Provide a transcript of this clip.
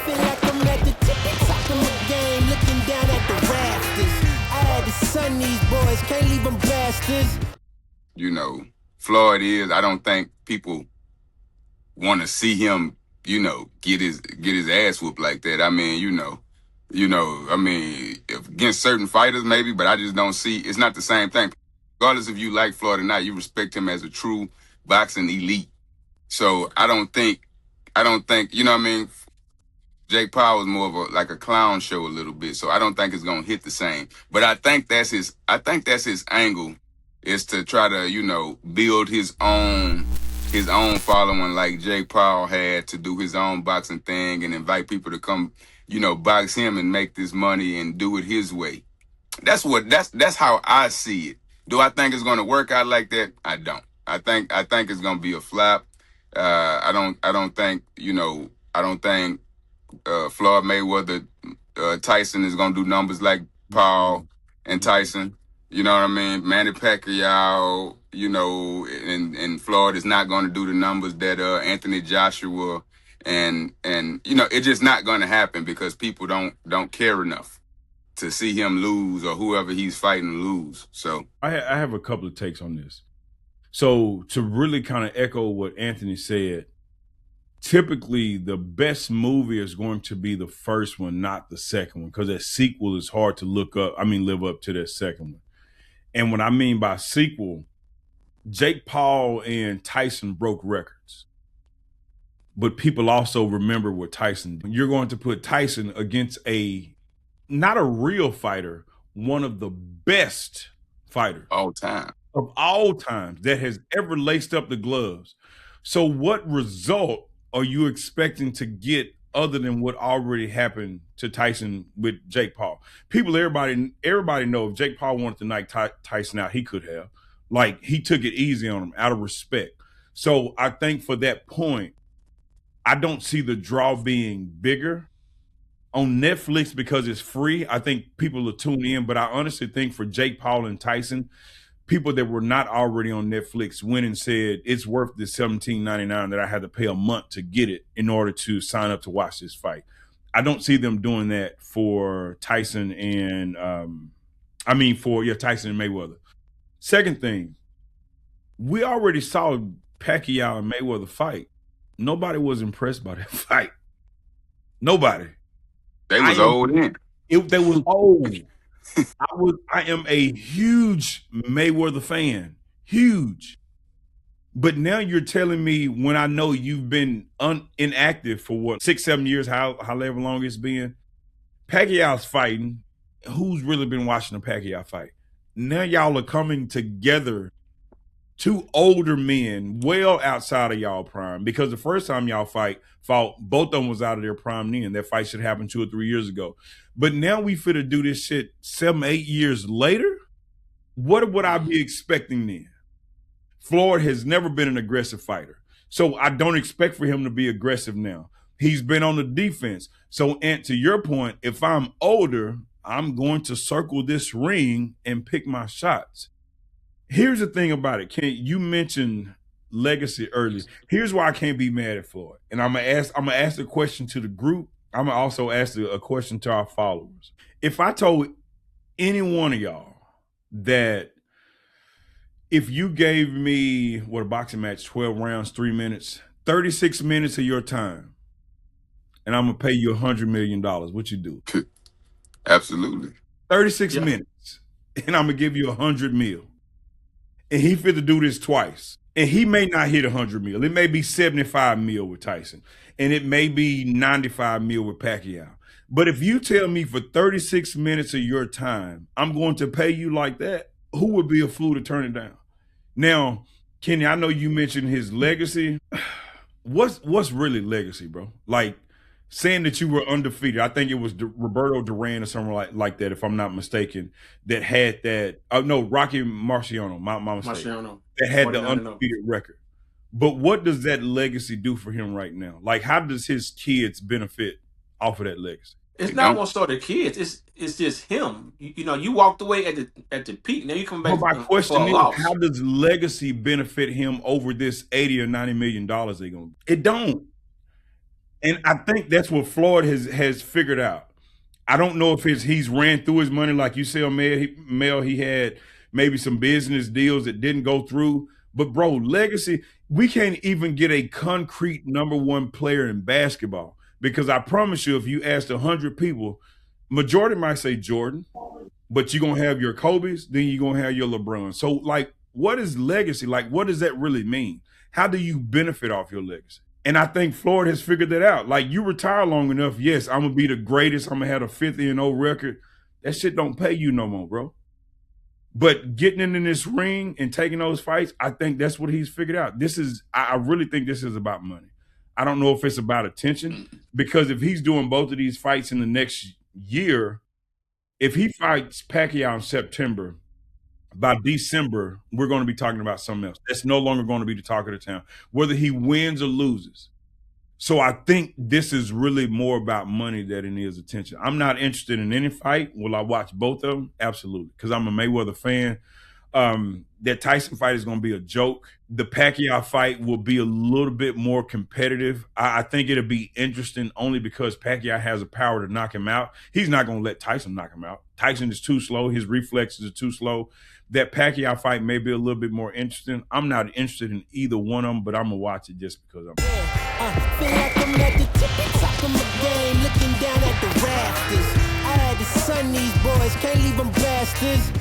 Feel like I'm at the tippy top of my game, looking down at the rafters. I had to sun these boys, can't leave them bastards. You know, Floyd is, I don't think people want to see him, you know, get his ass whooped like that. I mean, I mean, against certain fighters maybe, but I just don't see, it's not the same thing. Regardless if you like Floyd or not, you respect him as a true boxing elite. So I don't think, you know what I mean? Jake Paul was more of like a clown show a little bit, so I don't think it's gonna hit the same. But I think that's his angle, is to try to, you know, build his own following like Jake Paul had, to do his own boxing thing and invite people to come, you know, box him and make this money and do it his way. That's how I see it. Do I think it's gonna work out like that? I don't. I think it's gonna be a flop. I don't think, you know, Floyd Mayweather, Tyson is gonna do numbers like Paul and Tyson. You know what I mean? Manny Pacquiao, you know, and Floyd is not gonna do the numbers that Anthony Joshua and you know, it's just not gonna happen because people don't care enough to see him lose or whoever he's fighting lose. So I have a couple of takes on this. So to really kind of echo what Anthony said, typically the best movie is going to be the first one, not the second one, because that sequel is hard to live up to that second one. And what I mean by sequel, Jake Paul and Tyson broke records. But people also remember what Tyson did. You're going to put Tyson against not a real fighter, one of the best fighters of all time that has ever laced up the gloves. So what result are you expecting to get other than what already happened to Tyson with Jake Paul? Everybody know if Jake Paul wanted to knock Tyson out, he could have. Like, he took it easy on him out of respect. So I think for that point, I don't see the draw being bigger. On Netflix, because it's free, I think people will tune in. But I honestly think for Jake Paul and Tyson, people that were not already on Netflix went and said, it's worth the $17.99 that I had to pay a month to get it in order to sign up to watch this fight. I don't see them doing that for Tyson and Tyson and Mayweather. Second thing, we already saw Pacquiao and Mayweather fight. Nobody was impressed by that fight. Nobody. They was old in. They was old. I am a huge Mayweather fan. Huge. But now you're telling me, when I know you've been inactive for what, 6-7 years, however long it's been, Pacquiao's fighting. Who's really been watching a Pacquiao fight? Now y'all are coming together, two older men, well outside of y'all prime, because the first time y'all fought, both of them was out of their prime then. That fight should happen 2 or 3 years ago. But now we finna do this shit 7-8 years later? What would I be expecting then? Floyd has never been an aggressive fighter. So I don't expect for him to be aggressive now. He's been on the defense. So, Ant, to your point, if I'm older, I'm going to circle this ring and pick my shots. Here's the thing about it, Ken. You mentioned legacy earlier. Here's why I can't be mad at Floyd. And I'm gonna ask the question to the group. I'm gonna also ask a question to our followers. If I told any one of y'all that if you gave me a boxing match, 12 rounds, 3 minutes, 36 minutes of your time, and I'm gonna pay you $100 million, what you do? Absolutely. 36 minutes, and I'm gonna give you $100 million. And he fit to do this twice. And he may not hit $100 million. It may be $75 million with Tyson. And it may be $95 million with Pacquiao. But if you tell me for 36 minutes of your time, I'm going to pay you like that, who would be a fool to turn it down? Now, Kenny, I know you mentioned his legacy. What's really legacy, bro? Like, saying that you were undefeated. I think it was Roberto Duran or something like that, if I'm not mistaken, that had that. No, Rocky Marciano, my mistake. That had the undefeated record. But what does that legacy do for him right now? Like, how does his kids benefit off of that legacy? It's not gonna start the kids. It's just him. You know, you walked away at the peak. Now you come back. My question is, how does legacy benefit him over this $80 or $90 million they gonna? It don't. And I think that's what Floyd has figured out. I don't know if he's ran through his money like you said, Mel. He had maybe some business deals that didn't go through. But bro, legacy, we can't even get a concrete number one player in basketball because I promise you, if you asked 100 people, majority might say Jordan, but you're gonna have your Kobe's, then you're gonna have your LeBron. So like, what is legacy? Like, what does that really mean? How do you benefit off your legacy? And I think Floyd has figured that out. Like, you retire long enough, yes, I'm gonna be the greatest. I'm gonna have a 50-0 record. That shit don't pay you no more, bro. But getting in this ring and taking those fights, I think that's what he's figured out. I really think this is about money. I don't know if it's about attention because if he's doing both of these fights in the next year, if he fights Pacquiao in September, by December, we're going to be talking about something else. That's no longer going to be the talk of the town, whether he wins or loses. So I think this is really more about money than it is attention. I'm not interested in any fight. Will I watch both of them? Absolutely, because I'm a Mayweather fan. That Tyson fight is going to be a joke. The Pacquiao fight will be a little bit more competitive. I think it'll be interesting only because Pacquiao has the power to knock him out. He's not going to let Tyson knock him out. Tyson is too slow. His reflexes are too slow. That Pacquiao fight may be a little bit more interesting. I'm not interested in either one of them, but I'm going to watch it just because I'm. Feel like I'm at the tippy top of my game, looking down at the rafters. I had to sun these boys, can't leave them bastards.